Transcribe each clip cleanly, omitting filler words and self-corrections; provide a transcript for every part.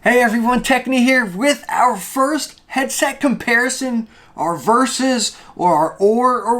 Hey everyone, Techne here with our first headset comparison, or versus, or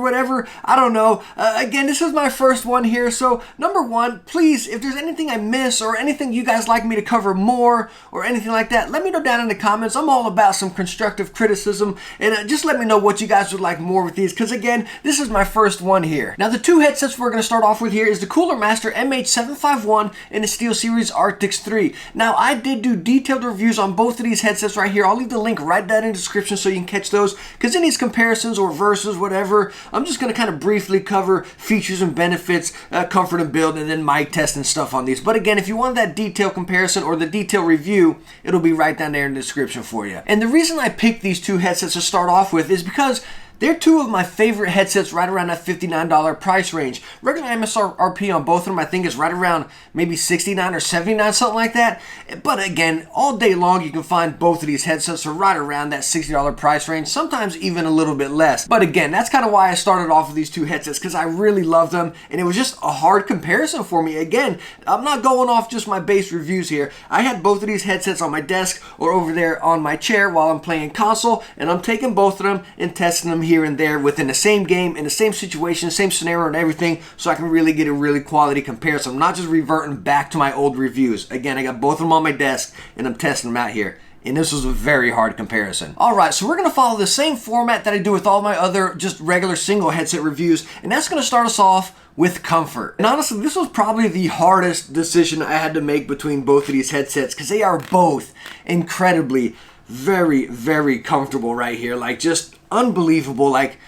whatever. I don't know. Again, this is my first one here, so number one, please, if there's anything I miss or anything you guys like me to cover more or anything like that, let me know down in the comments. I'm all about some constructive criticism, and just let me know what you guys would like more with these, because again, this is my first one here. Now, the two headsets we're going to start off with here is the Cooler Master MH751 and the SteelSeries Arctis 3. Now, I did do detailed reviews on both of these headsets right here. I'll leave the link right down in the description so you can catch those, because in these comparisons or versus, whatever, I'm just going to kind of briefly cover features and benefits, comfort and build, and then mic test and stuff on these. But again, if you want that detailed comparison or the detailed review, it'll be right down there in the description for you. And the reason I picked these two headsets to start off with is because they're two of my favorite headsets right around that $59 price range. Regular MSRP on both of them I think is right around maybe $69 or $79, something like that. But again, all day long you can find both of these headsets are right around that $60 price range, sometimes even a little bit less. But again, that's kind of why I started off with these two headsets, because I really love them and it was just a hard comparison for me. Again, I'm not going off just my base reviews here. I had both of these headsets on my desk or over there on my chair while I'm playing console, and I'm taking both of them and testing them here and there within the same game, in the same situation, same scenario and everything, so I can really get a really quality comparison. I'm not just reverting back to my old reviews. Again, I got both of them on my desk and I'm testing them out here. And this was a very hard comparison. Alright, so we're going to follow the same format that I do with all my other just regular single headset reviews, and that's going to start us off with comfort. And honestly, this was probably the hardest decision I had to make between both of these headsets, because they are both incredibly very, very comfortable right here. Like, just unbelievable. Like,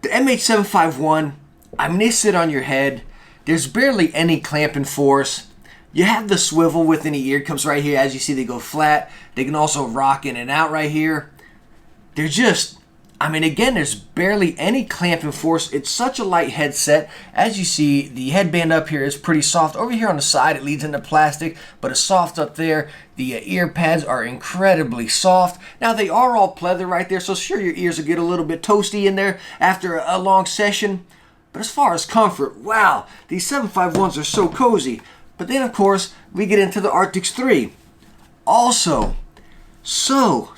the MH751, I mean, they sit on your head. There's barely any clamping force. You have the swivel within the ear cups right here. As you see, they go flat. They can also rock in and out right here. They're just, I mean, again, there's barely any clamping force. It's such a light headset. As you see, the headband up here is pretty soft. Over here on the side, it leads into plastic, but it's soft up there. The ear pads are incredibly soft. Now, they are all pleather right there, so sure, your ears will get a little bit toasty in there after a long session. But as far as comfort, wow, these 751s are so cozy. But then, of course, we get into the Arctis 3. Also, so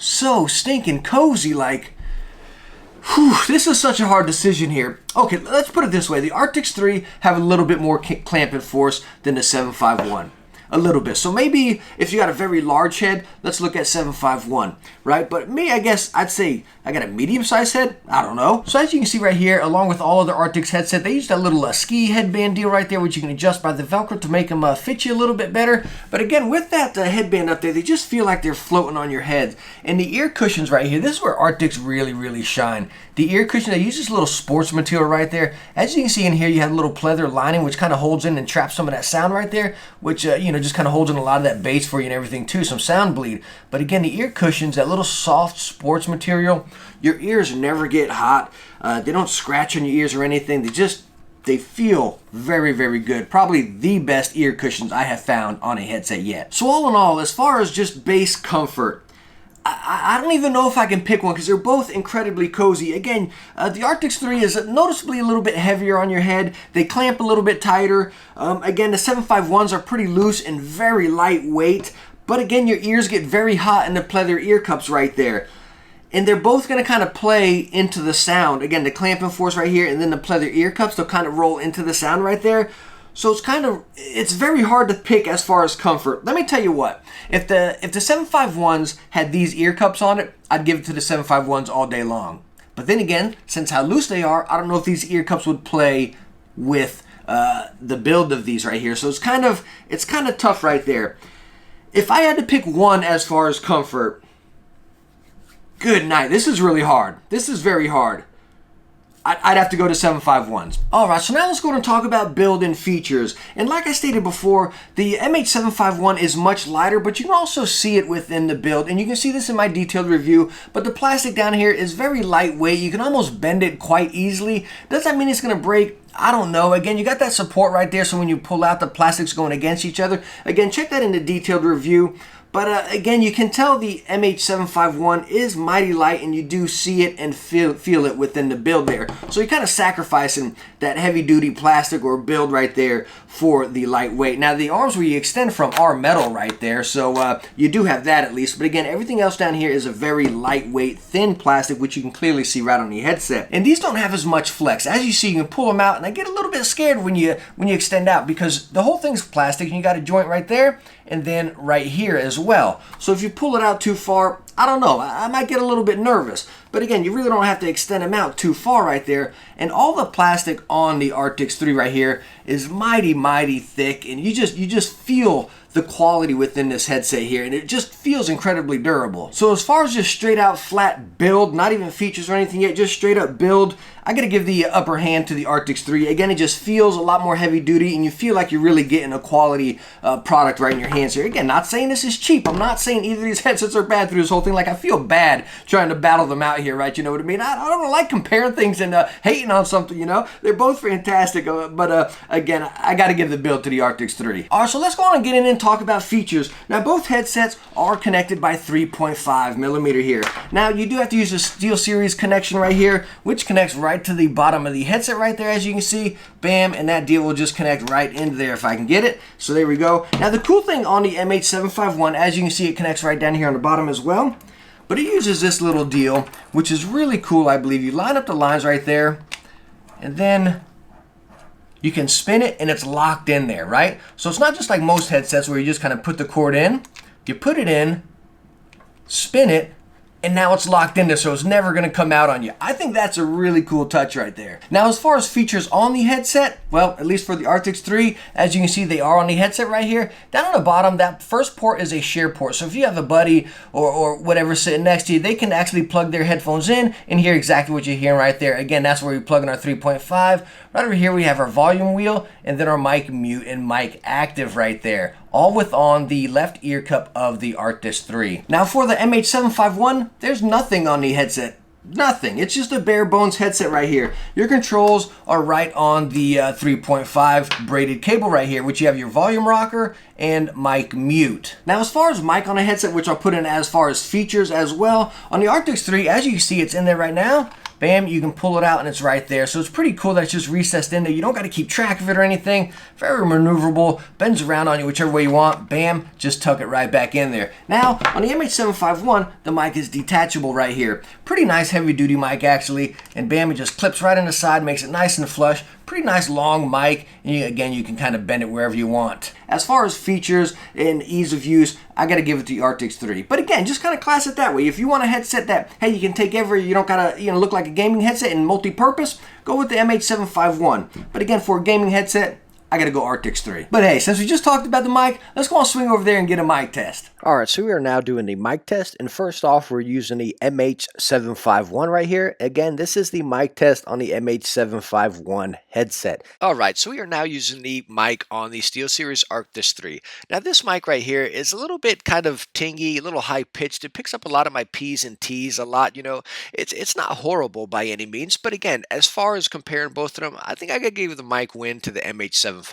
stinking cozy. Like, whew, this is such a hard decision here. Okay, let's put it this way. The Arctis 3 have a little bit more clamping force than the 751. A little bit. So maybe if you got a very large head, let's look at 751, right? But me, I guess I'd say I got a medium-sized head. I don't know. So as you can see right here, along with all other Arctis headset, they used that little ski headband deal right there, which you can adjust by the Velcro to make them fit you a little bit better. But again, with that headband up there, they just feel like they're floating on your head. And the ear cushions right here, this is where Arctis really shine. The ear cushion, they use this little sports material right there. As you can see in here, you have a little pleather lining, which kind of holds in and traps some of that sound right there, which, you know, just kind of holds in a lot of that bass for you and everything too, some sound bleed. But again, the ear cushions, that little soft sports material, your ears never get hot. They don't scratch on your ears or anything. They feel very good. Probably the best ear cushions I have found on a headset yet. So all in all, as far as just base comfort, I don't even know if I can pick one, because they're both incredibly cozy. Again, the Arctis 3 is noticeably a little bit heavier on your head. They clamp a little bit tighter. Again, the 751s are pretty loose and very lightweight. But again, your ears get very hot in the pleather ear cups right there. And they're both going to kind of play into the sound. Again, the clamping force right here and then the pleather ear cups, they'll kind of roll into the sound right there. So it's very hard to pick as far as comfort. Let me tell you what, if the 751s had these ear cups on it, I'd give it to the 751s all day long. But then again, since how loose they are, I don't know if these ear cups would play with the build of these right here. So it's kind of tough right there. If I had to pick one as far as comfort, good night. This is really hard. This is very hard. I'd have to go to 751s. Alright, so now let's go and talk about build and features. And like I stated before, the MH751 is much lighter, but you can also see it within the build. And you can see this in my detailed review, but the plastic down here is very lightweight. You can almost bend it quite easily. Does that mean it's going to break? I don't know. Again, you got that support right there, so when you pull out, the plastic's going against each other. Again, check that in the detailed review. But again, you can tell the MH751 is mighty light, and you do see it and feel it within the build there. So you're kind of sacrificing that heavy-duty plastic or build right there for the lightweight. Now, the arms where you extend from are metal right there, so you do have that at least. But again, everything else down here is a very lightweight, thin plastic, which you can clearly see right on the headset. And these don't have as much flex. As you see, you can pull them out, and I get a little bit scared when you extend out, because the whole thing's plastic, and you got a joint right there, and then right here as well. So if you pull it out too far, I don't know, I might get a little bit nervous. But again, you really don't have to extend them out too far right there. And all the plastic on the Arctis 3 right here is mighty thick, and you just feel the quality within this headset here, and it just feels incredibly durable. So as far as just straight out flat build, not even features or anything yet, just straight up build, I gotta give the upper hand to the Arctis 3. Again, it just feels a lot more heavy duty, and you feel like you're really getting a quality product right in your hands here. Again, not saying this is cheap. I'm not saying either of these headsets are bad through this whole thing. Like, I feel bad trying to battle them out here, right? You know what I mean? I don't like comparing things and hating on something, you know? They're both fantastic, but again, I gotta give the build to the Arctis 3. All right, so let's go on and get in and talk about features. Now, both headsets are connected by 3.5 millimeter here. Now, you do have to use a SteelSeries connection right here, which connects right to the bottom of the headset right there, as you can see. Bam, and that deal will just connect right into there if I can get it. So there we go. Now, the cool thing on the MH751, as you can see, it connects right down here on the bottom as well. But it uses this little deal, which is really cool, I believe. You line up the lines right there, and then you can spin it, and it's locked in there, right? So it's not just like most headsets where you just kind of put the cord in. You put it in, spin it, and now it's locked in there, so it's never going to come out on you. I think that's a really cool touch right there. Now, as far as features on the headset, well, at least for the Arctis 3, as you can see, they are on the headset right here. Down on the bottom, that first port is a share port. So if you have a buddy or whatever sitting next to you, they can actually plug their headphones in and hear exactly what you're hearing right there. Again, that's where we plug in our 3.5. Right over here, we have our volume wheel, and then our mic mute and mic active right there, all with on the left ear cup of the Arctis 3. Now, for the MH751, there's nothing on the headset. Nothing. It's just a bare bones headset right here. Your controls are right on the 3.5 braided cable right here, which you have your volume rocker and mic mute. Now, as far as mic on a headset, which I'll put in as far as features as well, on the Arctis 3, as you can see, it's in there right now. Bam, you can pull it out and it's right there. So it's pretty cool that it's just recessed in there. You don't got to keep track of it or anything. Very maneuverable, bends around on you whichever way you want. Bam, just tuck it right back in there. Now, on the MH751, the mic is detachable right here. Pretty nice heavy duty mic actually. And bam, it just clips right on the side, makes it nice and flush. Pretty nice long mic, and again, you can kind of bend it wherever you want. As far as features and ease of use, I gotta give it to the Arctis 3. But again, just kind of class it that way. If you want a headset that, hey, you can take you don't gotta look like a gaming headset and multi-purpose, go with the MH751. But again, for a gaming headset, I gotta go Arctis 3. But hey, since we just talked about the mic, let's go and swing over there and get a mic test. Alright, so we are now doing the mic test, and first off, we're using the MH751 right here. Again, this is the mic test on the MH751 headset. Alright, so we are now using the mic on the SteelSeries Arctis 3. Now, this mic right here is a little bit kind of tingy, a little high-pitched. It picks up a lot of my P's and T's a lot, It's not horrible by any means, but again, as far as comparing both of them, I think I gotta give the mic win to the MH751.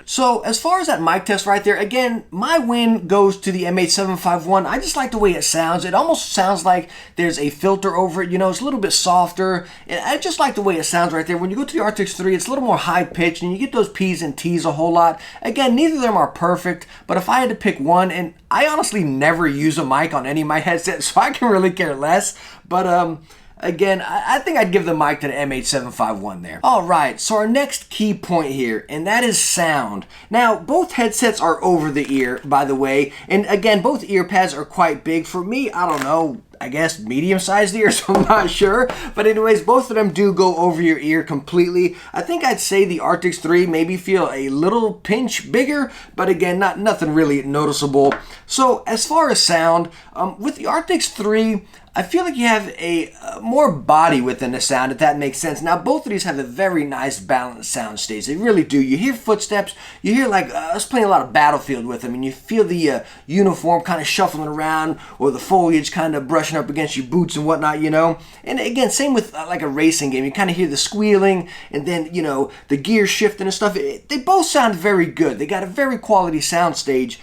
So, as far as that mic test right there, again, my win goes to the MH751. I just like the way it sounds. It almost sounds like there's a filter over it. It's a little bit softer. And I just like the way it sounds right there. When you go to the Arctis 3, it's a little more high-pitched, and you get those P's and T's a whole lot. Again, neither of them are perfect, but if I had to pick one, and I honestly never use a mic on any of my headsets, so I can really care less. But, again, I think I'd give the mic to the MH751 there. All right, so our next key point here, and that is sound. Now, both headsets are over the ear, by the way, and again, both ear pads are quite big. For me, I don't know, I guess medium-sized ears, I'm not sure. But anyways, both of them do go over your ear completely. I think I'd say the Arctis 3 maybe feel a little pinch bigger, but again, nothing really noticeable. So as far as sound, with the Arctis 3, I feel like you have a more body within the sound, if that makes sense. Now, both of these have a very nice balanced sound stage. They really do. You hear footsteps. You hear, like, I was playing a lot of Battlefield with them, and you feel the uniform kind of shuffling around, or the foliage kind of brushing up against your boots and whatnot, you know? And again, same with like a racing game. You kind of hear the squealing, and then, you know, the gears shifting and stuff. They both sound very good. They got a very quality sound stage.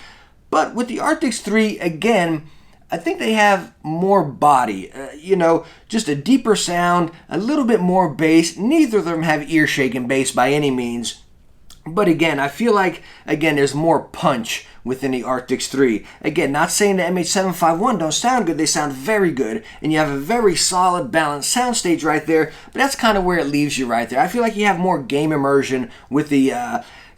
But with the Arctis 3, again, I think they have more body, you know, just a deeper sound, a little bit more bass. Neither of them have ear-shaking bass by any means. But again, I feel like, again, there's more punch within the Arctis 3. Again, not saying the MH751 don't sound good. They sound very good. And you have a very solid, balanced soundstage right there. But that's kind of where it leaves you right there. I feel like you have more game immersion with the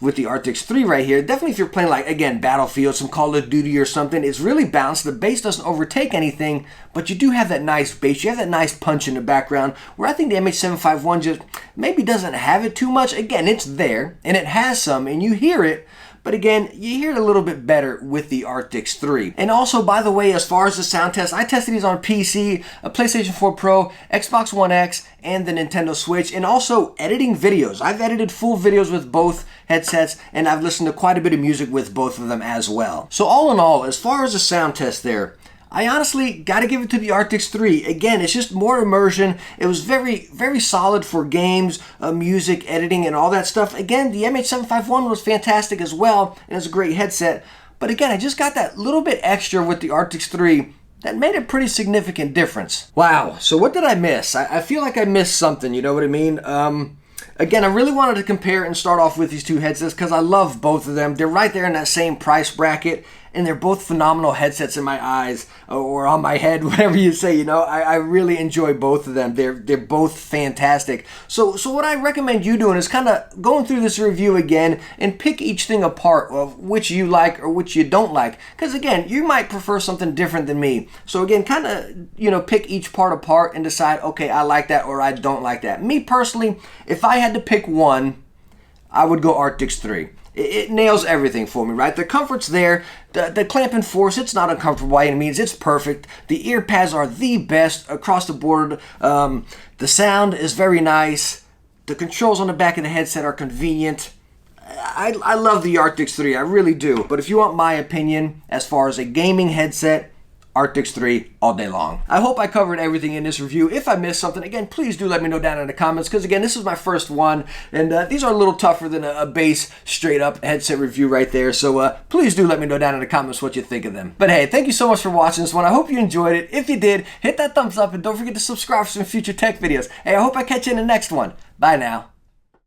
Arctis 3 right here. Definitely if you're playing, like, again, Battlefield, some Call of Duty or something, it's really balanced. The bass doesn't overtake anything, but you do have that nice bass. You have that nice punch in the background, where I think the MH751 just maybe doesn't have it too much. Again, it's there, and it has some, and you hear it, but again, you hear it a little bit better with the Arctis 3. And also, by the way, as far as the sound test, I tested these on PC, a PlayStation 4 Pro, Xbox One X, and the Nintendo Switch, and also editing videos. I've edited full videos with both headsets, and I've listened to quite a bit of music with both of them as well. So all in all, as far as the sound test there, I honestly got to give it to the Arctis 3. Again, it's just more immersion. It was very, very solid for games, music, editing, and all that stuff. Again, the MH751 was fantastic as well, and it's a great headset. But again, I just got that little bit extra with the Arctis 3 that made a pretty significant difference. Wow, so what did I miss? I feel like I missed something, you know what I mean? Again, I really wanted to compare and start off with these two headsets because I love both of them. They're right there in that same price bracket, and they're both phenomenal headsets in my eyes, or on my head, whatever you say, you know. I really enjoy both of them. They're both fantastic. So what I recommend you doing is kind of going through this review again and pick each thing apart of which you like or which you don't like. Because again, you might prefer something different than me. So again, kind of, you know, pick each part apart and decide, okay, I like that or I don't like that. Me personally, if I had to pick one, I would go Arctis 3. It nails everything for me, right? The comfort's there. The clamping force, it's not uncomfortable by any means. It's perfect. The ear pads are the best across the board. The sound is very nice. The controls on the back of the headset are convenient. I love the Arctis 3. I really do. But if you want my opinion as far as a gaming headset, Arctis 3 all day long. I hope I covered everything in this review. If I missed something, again, please do let me know down in the comments, because again, this is my first one, and these are a little tougher than a base straight up headset review right there. So please do let me know down in the comments what you think of them. But hey, thank you so much for watching this one. I hope you enjoyed it. If you did, hit that thumbs up and don't forget to subscribe for some future tech videos. Hey, I hope I catch you in the next one. Bye now.